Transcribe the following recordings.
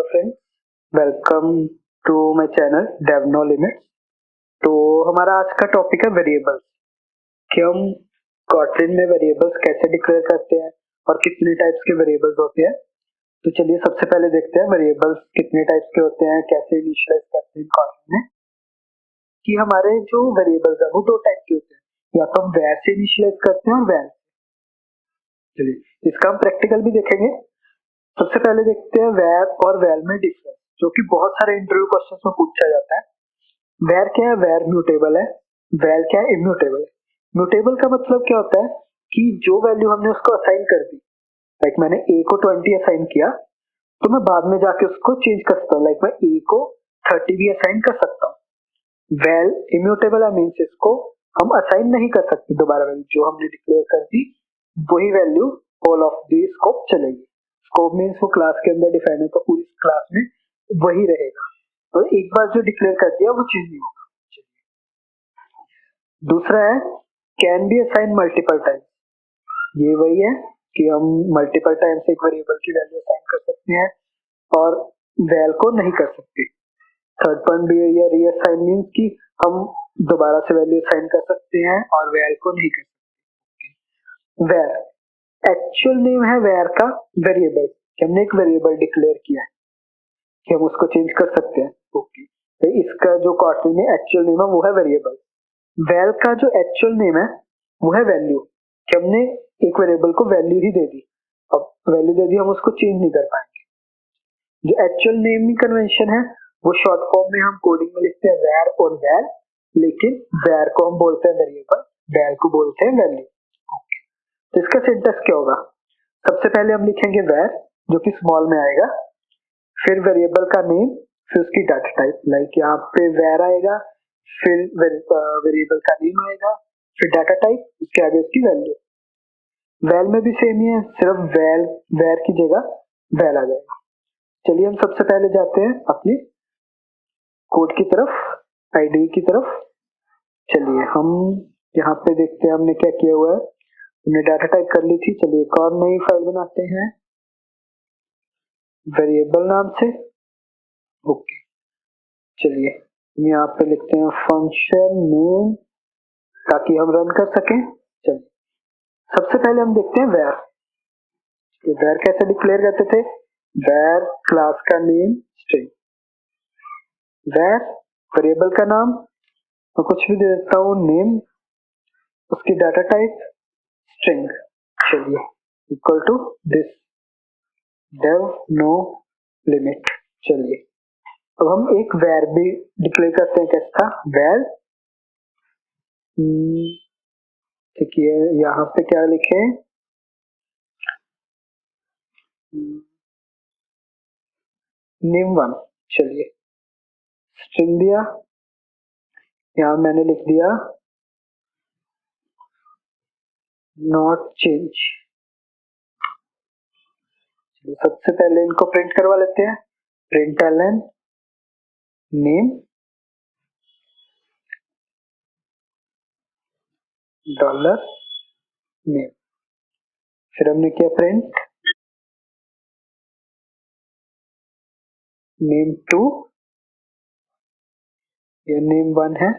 Friends, welcome to my channel Dave no limits. तो हमारा आज का टॉपिक है वेरिएबल्स कि हम कॉटलिन में वेरिएबल्स कैसे डिक्लेयर करते हैं और कितने टाइप्स के वेरिएबल्स होते हैं। तो चलिए सबसे पहले देखते हैं वेरिएबल्स कितने टाइप्स के होते हैं, कैसे इनिशियलाइज करते हैं कॉटलिन में। कि हमारे जो वेरिएबल्स है वो दो टाइप के होते हैं, या तो हम वैर से इनिशियलाइज करते हैं और वैल। चलिए इसका हम प्रैक्टिकल भी देखेंगे। सबसे पहले देखते हैं वैर और वैल में डिफरेंस, जो कि बहुत सारे इंटरव्यू क्वेश्चंस में पूछा जाता है। वैर क्या है? वैर म्यूटेबल है। वैल क्या है? इम्यूटेबल है। म्यूटेबल का मतलब क्या होता है कि जो वैल्यू हमने उसको असाइन कर दी, लाइक मैंने a को 20 असाइन किया, तो मैं बाद में जाके उसको चेंज कर सकता हूँ, लाइक मैं a को 30 भी असाइन कर सकता हूँ। वैल इम्यूटेबल है, मीन्स इसको हम असाइन नहीं कर सकते दोबारा वैल्यू, जो हमने डिक्लेयर कर दी वही value all of the scope चलेगी। स्कोप मीन्स वो क्लास के अंदर डिफाइन है, तो पूरी क्लास में वही रहेगा, और एक बार जो डिक्लेयर कर दिया वो चेंज नहीं होगा। दूसरा है can be assign multiple times. ये वही है कि हम मल्टीपल टाइम्स एक वेरिएबल की वैल्यू असाइन कर सकते हैं और वैल को नहीं कर सकते। थर्ड पॉइंट भी है रीअसाइन, मीन्स कि हम दोबारा से वैल्यू असाइन कर सकते हैं और वैल को नहीं कर सकते। वैर एक्चुअल नेम है वैर का वेरिएबल, हमने एक वेरिएबल डिक्लेयर किया है कि हम उसको चेंज कर सकते हैं। ओके, तो इसका जो कॉटलिन में एक्चुअल नेम है वो है वेरिएबल। वैल का जो एक्चुअल नेम है वो है वैल्यू, कि हमने एक वेरिएबल को वैल्यू ही दे दी, अब वैल्यू दे दी, हम उसको चेंज नहीं कर पाएंगे। जो एक्चुअल नेमिंग कन्वेंशन है वो शॉर्ट फॉर्म में हम कोडिंग में लिखते हैं वैर और वैल, लेकिन वैर को हम बोलते हैं वेरिएबल, वैल को बोलते हैं वैल्यू। तो इसका सिंटेक्स क्या होगा? सबसे पहले हम लिखेंगे वैर, जो कि स्मॉल में आएगा, फिर वेरिएबल का नेम, फिर उसकी डाटा टाइप, लाइक यहाँ पे वैर आएगा, फिर वेरिएबल का नेम आएगा, फिर डाटा टाइप, उसके आगे उसकी वैल्यू। वैल में भी सेम ही है, सिर्फ वैल वैर की जगह वैल आ जाएगा। चलिए हम सबसे पहले जाते हैं अपनी कोड की तरफ, आईडी की तरफ। चलिए हम यहाँ पे देखते हैं हमने क्या किया हुआ है। हमने डाटा टाइप कर ली थी, चलिए एक और नई फाइल बनाते हैं वेरिएबल नाम से। ओके, चलिए हम यहाँ पे लिखते हैं फंक्शन नेम, ताकि हम रन कर सकें। चलिए सबसे पहले हम देखते हैं वैर। वैर कैसे डिक्लेयर करते थे? वैर क्लास का नेम स्ट्रिंग, वैर वेरिएबल का नाम मैं कुछ भी दे देता हूँ, नेम, उसकी डाटा टाइप स्ट्रिंग। चलिए equal to this Dave no limit. चलिए अब हम एक वैर भी डिक्लेयर करते हैं, कैसा? वैर ठीक है, यहाँ पे क्या लिखे? Name one. चलिए स्ट्रिंग दिया, यहाँ मैंने लिख दिया नॉट चेंज। सबसे पहले इनको प्रिंट करवा लेते हैं, println name dollar name, फिर हमने किया प्रिंट नेम टू, ये नेम वन है,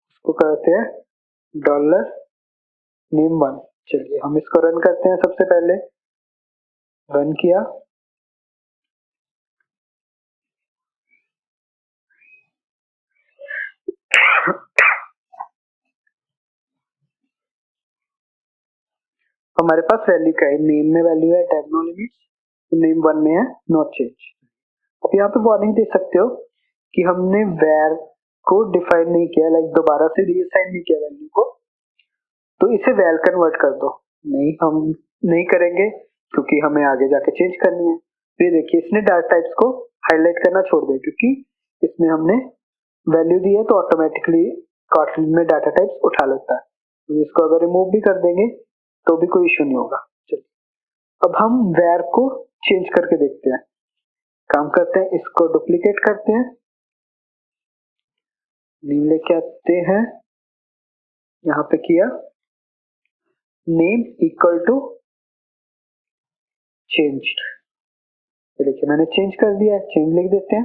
उसको कहते हैं डॉलर नेम वन। चलिए हम इसको रन करते हैं। सबसे पहले रन किया, हमारे पास वैल्यू क्या है? नेम में वैल्यू है Dave no limits, name one में है नॉट चेंज। अब यहाँ पे वार्निंग दे सकते हो कि हमने वैर को डिफाइन नहीं किया, लाइक दोबारा से रीअसाइन नहीं किया वैल्यू को, तो इसे वैल कन्वर्ट कर दो। नहीं, हम नहीं करेंगे क्योंकि हमें आगे जाके चेंज करनी है। तो ये देखिए इसने डाटा टाइप्स को हाईलाइट करना छोड़ दिया, क्योंकि इसमें हमने वैल्यू दी है तो ऑटोमेटिकली कॉटलिन में डाटा टाइप्स उठा लेता है। तो इसको अगर रिमूव भी कर देंगे तो भी कोई इश्यू नहीं होगा। चलिए अब हम वैर को चेंज करके देखते हैं। काम करते हैं, इसको डुप्लीकेट करते हैं, नेम लेके आते हैं, यहाँ पे किया नेम इक्वल टू चेंज्ड। ये देखिए मैंने चेंज कर दिया है, चेंज लिख देते हैं।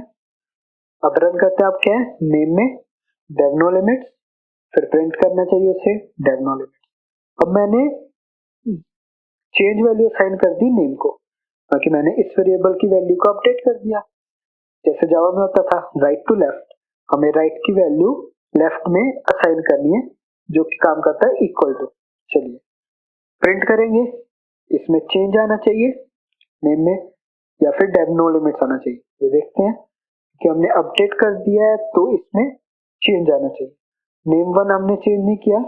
अब रन करते हैं। अब क्या है, नेम में डेव नो लिमिट्स, फिर प्रिंट करना चाहिए उसे डेव नो लिमिट्स। अब मैंने चेंज वैल्यू असाइन कर दी नेम को, बाकी मैंने इस वेरिएबल की वैल्यू को अपडेट कर दिया। जैसे जावा में होता था राइट टू लेफ्ट, हमें राइट की वैल्यू लेफ्ट में असाइन करनी है, जो कि काम करता है इक्वल टू। चलिए प्रिंट करेंगे, इसमें चेंज आना चाहिए नेम में, या फिर डेव नो लिमिट्स आना चाहिए। ये देखते हैं कि हमने अपडेट कर दिया है तो इसमें चेंज आना चाहिए। नेम वन हमने चेंज नहीं किया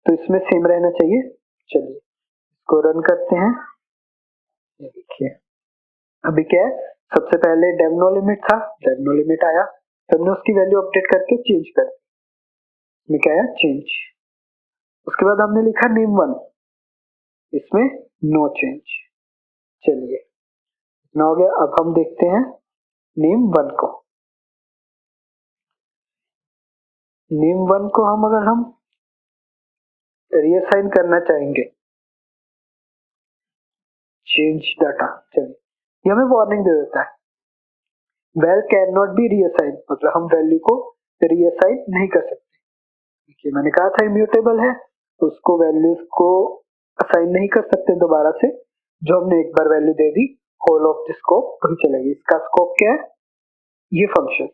तो इसमें सेम रहना चाहिए। चलिए इसको रन करते हैं। ये देखिए अभी क्या है, सबसे पहले डेव नो लिमिट था, डेव नो लिमिट आया, तो हमने उसकी वैल्यू अपडेट करके चेंज कर दी। इसमें क्या है, चेंज। उसके बाद हमने लिखा नेम वन, इसमें नो चेंज। चलिए इतना हो गया। अब हम देखते हैं नेम वन को। नेम वन को हम अगर हम रीअसाइन करना चाहेंगे, चेंज डाटा, चलिए ये हमें वार्निंग दे देता है val can not be reassign, मतलब हम वैल्यू को रीअसाइन नहीं कर सकते। देखिए मैंने कहा था इम्यूटेबल है, तो उसको वैल्यूज को असाइन नहीं कर सकते दोबारा से। जो हमने एक बार वैल्यू दे दी होल ऑफ द स्कोप वही चलेगी। इसका स्कोप क्या है, ये फंक्शन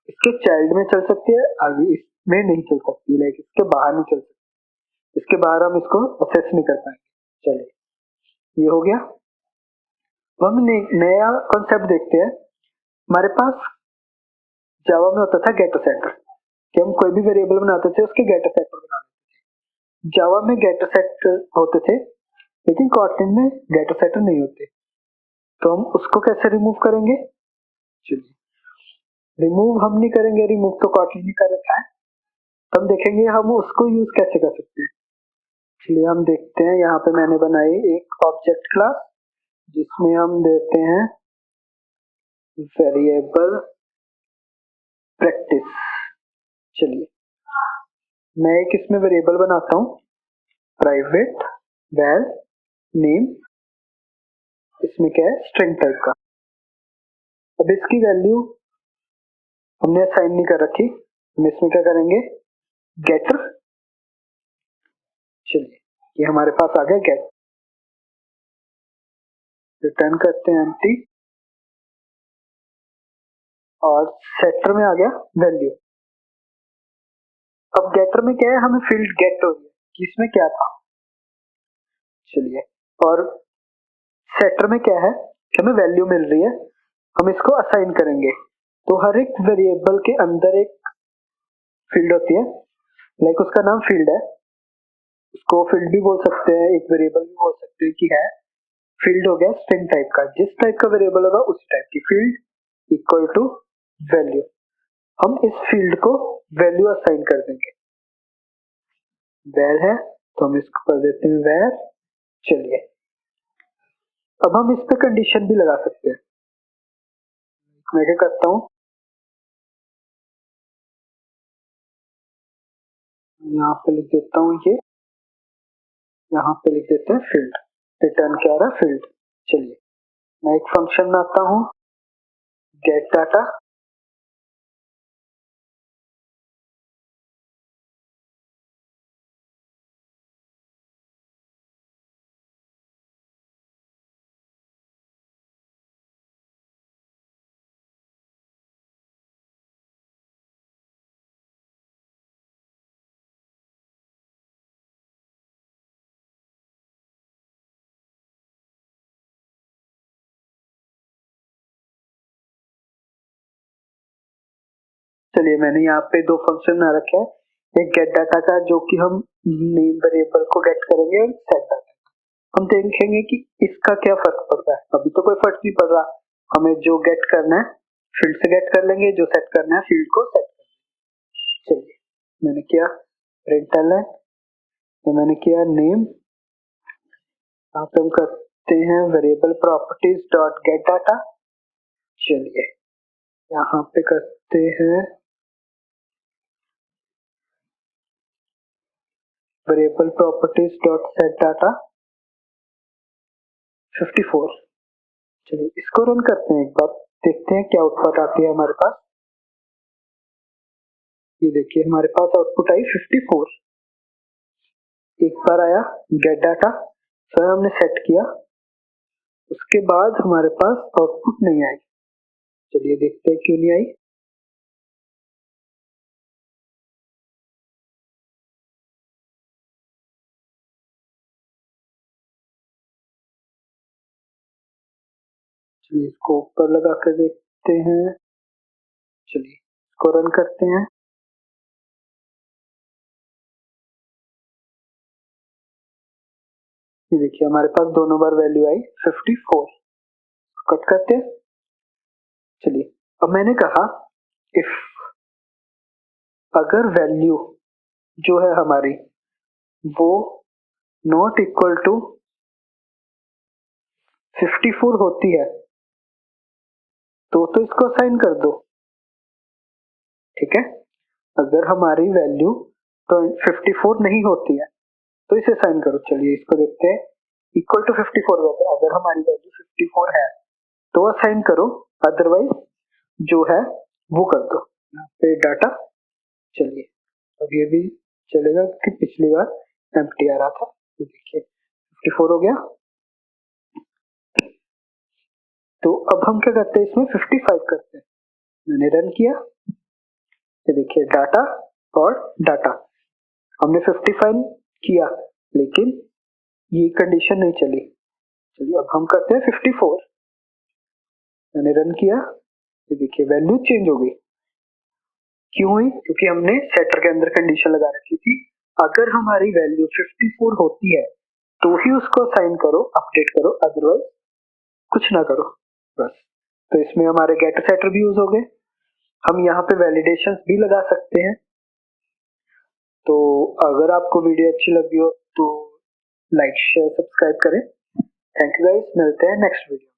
इसके चाइल्ड में चल सकती है, आगे इसमें नहीं चल सकती, लाइक इसके बाहर नहीं चल सकती। इसके बाहर हम इसको असेस नहीं कर पाएंगे। चलिए ये हो गया। तो हम नया कॉन्सेप्ट देखते हैं। हमारे पास जावा में होता था गेटर सेटर, कि हम कोई भी वेरिएबल बनाते थे उसके गेटर सेटर बनाते थे। जावा में गेटर सेटर होते थे, लेकिन कॉटलिन में गेटर सेटर नहीं होते। तो हम उसको कैसे रिमूव करेंगे, चलिए रिमूव हम नहीं करेंगे, रिमूव तो कॉटलिन ही कर रखा है। तो हम देखेंगे हम उसको यूज कैसे कर सकते हैं। चलिए हम देखते हैं, यहाँ पे मैंने बनाई एक ऑब्जेक्ट क्लास जिसमें हम देते हैं वेरिएबल प्रैक्टिस। चलिए मैं एक इसमें वेरिएबल बनाता हूँ प्राइवेट वैल नेम, इसमें क्या है स्ट्रिंग टाइप का। अब इसकी वैल्यू हमने असाइन नहीं कर रखी, हम इसमें क्या करेंगे गेटर। चलिए ये हमारे पास आ गया गेट, रिटर्न करते हैं एम्प्टी, और सेटर में आ गया वैल्यू। अब गेटर में क्या है, हमें फील्ड गेट हो रही है कि इसमें क्या था। चलिए और सेटर में क्या है कि हमें वैल्यू मिल रही है, हम इसको असाइन करेंगे। तो हर एक वेरिएबल के अंदर एक फील्ड होती है, लाइक उसका नाम फील्ड है, उसको फील्ड भी बोल सकते हैं, एक वेरिएबल भी बोल सकते हैं कि है। फील्ड हो गया स्ट्रिंग टाइप का, जिस टाइप का वेरिएबल होगा उसी टाइप की फील्ड इक्वल टू वैल्यू। हम इस फील्ड को वैल्यू असाइन कर देंगे। वैर है तो हम इसको कर देते हैं वैर। चलिए अब हम इस पे कंडीशन भी लगा सकते हैं। मैं क्या करता हूँ, यहाँ पे लिख देता हूँ ये, यहाँ पे लिख देते हैं फील्ड, रिटर्न क्या आ रहा है फील्ड। चलिए मैं एक फंक्शन बनाता हूँ गेट डाटा। चलिए मैंने यहाँ पे दो फंक्शन बना रखे हैं, एक गेट डाटा का जो कि हम नेम वेरिएबल को गेट करेंगे, और सेट डाटा। हम देखेंगे कि इसका क्या फर्क पड़ता है। अभी तो कोई फर्क नहीं पड़ रहा, हमें जो गेट करना है फील्ड से गेट कर लेंगे, जो सेट करना है फील्ड को सेट कर लेंगे। चलिए मैंने किया प्रिंटल है, तो मैंने किया नेम। यहाँ पे हम करते हैं variable properties dot gate data. चलिए यहाँ पे करते हैं variable properties dot set data 54। चलिए इसको रन करते हैं एक बार, देखते हैं क्या आउटपुट आती है हमारे पास। ये देखिए हमारे पास आउटपुट आई 54। एक बार आया गेट डाटा, फिर हमने सेट किया, उसके बाद हमारे पास आउटपुट नहीं आई। चलिए देखते हैं क्यों नहीं आई। चलिए इसको ऊपर लगा कर देखते हैं। चलिए इसको रन करते हैं। ये देखिए हमारे पास दोनों बार वैल्यू आई 54। कट करते हैं। चलिए अब मैंने कहा इफ अगर वैल्यू जो है हमारी वो नॉट इक्वल टू 54 होती है तो इसको असाइन कर दो। ठीक है, अगर हमारी वैल्यू तो 54 नहीं होती है तो इसे असाइन करो। चलिए इसको देखते हैं। इक्वल टू 54 होता है, अगर हमारी वैल्यू 54 है तो असाइन करो, अदरवाइज जो है वो कर दो। यहाँ पे डाटा, चलिए अब ये भी चलेगा कि पिछली बार एम्प्टी आ रहा था। ये देखिए 54 हो गया। तो अब हम क्या करते हैं, इसमें 55 करते हैं। मैंने रन किया, ये देखिए डाटा और डाटा, हमने 55 किया लेकिन ये कंडीशन नहीं चली। चलिए अब हम करते हैं 54। मैंने रन किया, ये देखिए वैल्यू चेंज हो गई। क्यों हुई? क्योंकि हमने सेटर के अंदर कंडीशन लगा रखी थी, अगर हमारी वैल्यू 54 होती है तो ही उसको साइन करो, अपडेट करो, अदरवाइज कुछ ना करो बस। तो इसमें हमारे गेट सेटर भी यूज हो गए। हम यहाँ पे वैलिडेशंस भी लगा सकते हैं। तो अगर आपको वीडियो अच्छी लगी हो तो लाइक शेयर सब्सक्राइब करें। थैंक यू गाइस, मिलते हैं नेक्स्ट वीडियो।